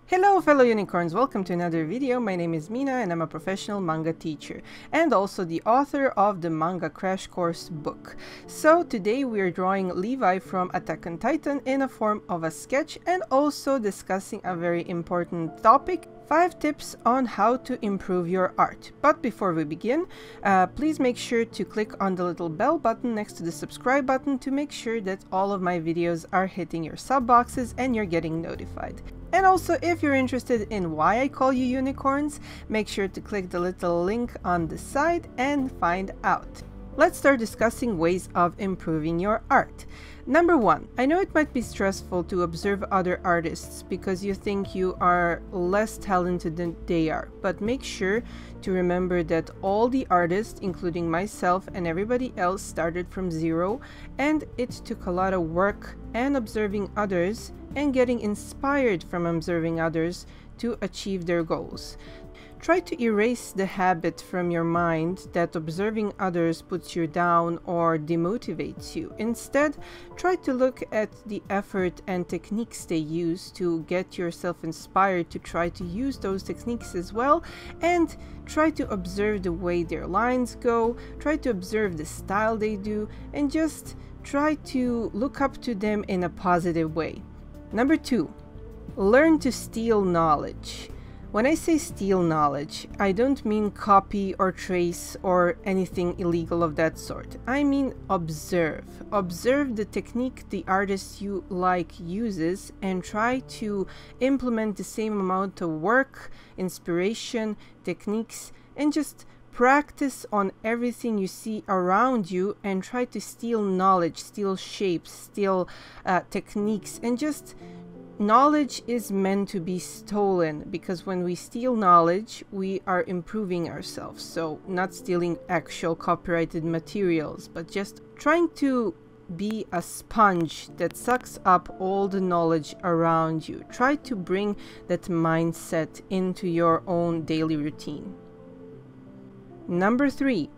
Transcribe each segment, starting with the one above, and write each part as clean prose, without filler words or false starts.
Hello fellow unicorns, welcome to another video. My name is Mina and I'm a professional manga teacher and also the author of the Manga Crash Course book. So today we are drawing Levi from Attack on Titan in a form of a sketch and also discussing a very important topic: 5 tips on how to improve your art. But before we begin, please make sure to click on the little bell button next to the subscribe button to make sure that all of my videos are hitting your sub boxes and you're getting notified. And also, if you're interested in why I call you unicorns, make sure to click the little link on the side and find out. Let's start discussing ways of improving your art. Number 1, I know it might be stressful to observe other artists because you think you are less talented than they are, but make sure to remember that all the artists, including myself and everybody else, started from zero, and it took a lot of work and observing others and getting inspired from observing others to achieve their goals. Try to erase the habit from your mind that observing others puts you down or demotivates you. Instead, try to look at the effort and techniques they use to get yourself inspired to try to use those techniques as well, and try to observe the way their lines go, try to observe the style they do, and just try to look up to them in a positive way. Number 2, learn to steal knowledge. When I say steal knowledge, I don't mean copy or trace or anything illegal of that sort. I mean observe. Observe the technique the artist you like uses and try to implement the same amount of work, inspiration, techniques, and just practice on everything you see around you and try to steal knowledge, steal shapes, steal techniques, and just knowledge is meant to be stolen, because when we steal knowledge, we are improving ourselves. So not stealing actual copyrighted materials, but just trying to be a sponge that sucks up all the knowledge around you. Try to bring that mindset into your own daily routine. Number 3,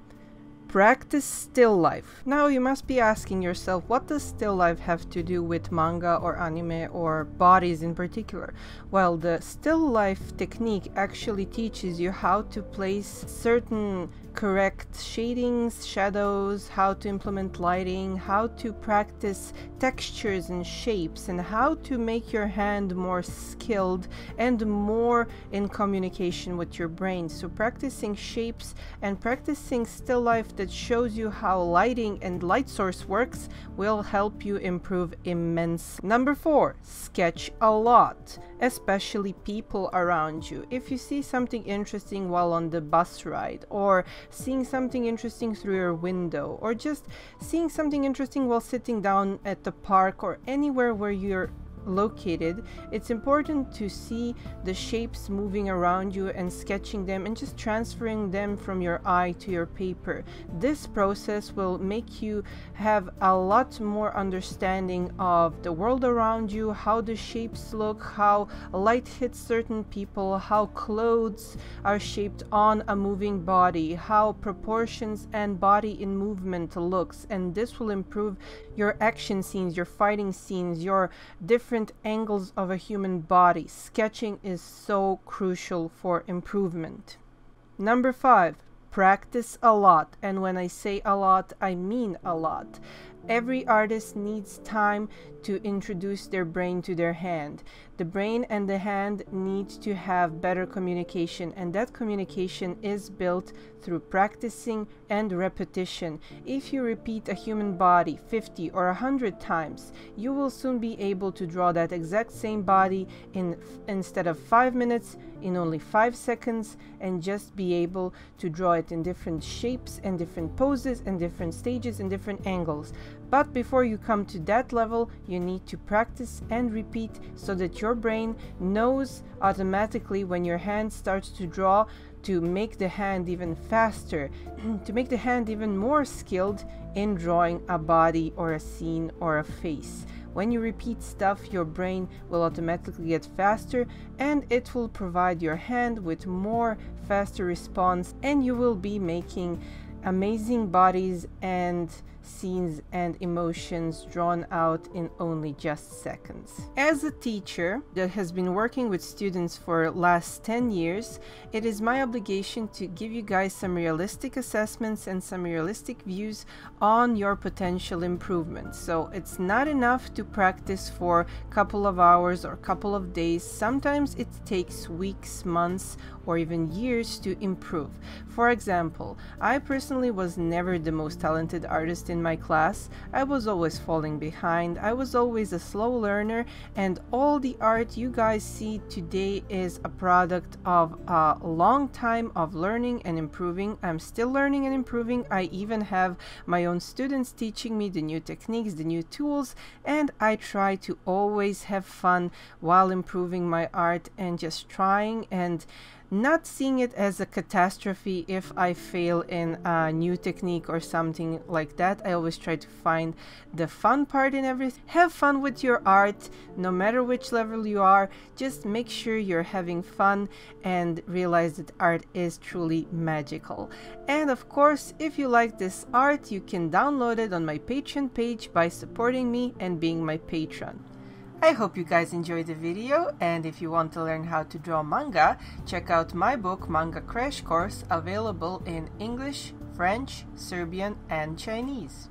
practice still life. Now you must be asking yourself, what does still life have to do with manga or anime or bodies in particular? Well, the still life technique actually teaches you how to place certain correct shadings, shadows, how to implement lighting, how to practice textures and shapes, and how to make your hand more skilled and more in communication with your brain. So practicing shapes and practicing still life that shows you how lighting and light source works will help you improve immensely. Number 4, sketch a lot, especially people around you. If you see something interesting while on the bus ride, or seeing something interesting through your window, or just seeing something interesting while sitting down at the park or anywhere where you're located, it's important to see the shapes moving around you and sketching them and just transferring them from your eye to your paper. This process will make you have a lot more understanding of the world around you, how the shapes look, how light hits certain people, how clothes are shaped on a moving body, how proportions and body in movement looks, and this will improve your action scenes, your fighting scenes, your different angles of a human body. Sketching is so crucial for improvement. Number 5, practice a lot. And when I say a lot, I mean a lot. Every artist needs time to introduce their brain to their hand. The brain and the hand need to have better communication, and that communication is built through practicing and repetition. If you repeat a human body 50 or 100 times, you will soon be able to draw that exact same body instead of 5 minutes, in only 5 seconds, and just be able to draw it in different shapes and different poses and different stages and different angles. But before you come to that level, you need to practice and repeat so that your brain knows automatically when your hand starts to draw to make the hand even faster, to make the hand even more skilled in drawing a body or a scene or a face. When you repeat stuff, your brain will automatically get faster and it will provide your hand with more faster response, and you will be making amazing bodies and scenes and emotions drawn out in only just seconds. As a teacher that has been working with students for last 10 years, it is my obligation to give you guys some realistic assessments and some realistic views on your potential improvement. So it's not enough to practice for a couple of hours or a couple of days. Sometimes it takes weeks, months, or even years to improve. For example, I personally was never the most talented artist in my class. I was always falling behind. I was always a slow learner, and all the art you guys see today is a product of a long time of learning and improving. I'm still learning and improving. I even have my own students teaching me the new techniques, the new tools, and I try to always have fun while improving my art and just trying and not seeing it as a catastrophe if I fail in a new technique or something like that. I always try to find the fun part in everything. Have fun with your art, no matter which level you are. Just make sure you're having fun and realize that art is truly magical. And of course, if you like this art, you can download it on my Patreon page by supporting me and being my patron. I hope you guys enjoyed the video, and if you want to learn how to draw manga, check out my book Manga Crash Course, available in English, French, Serbian and Chinese.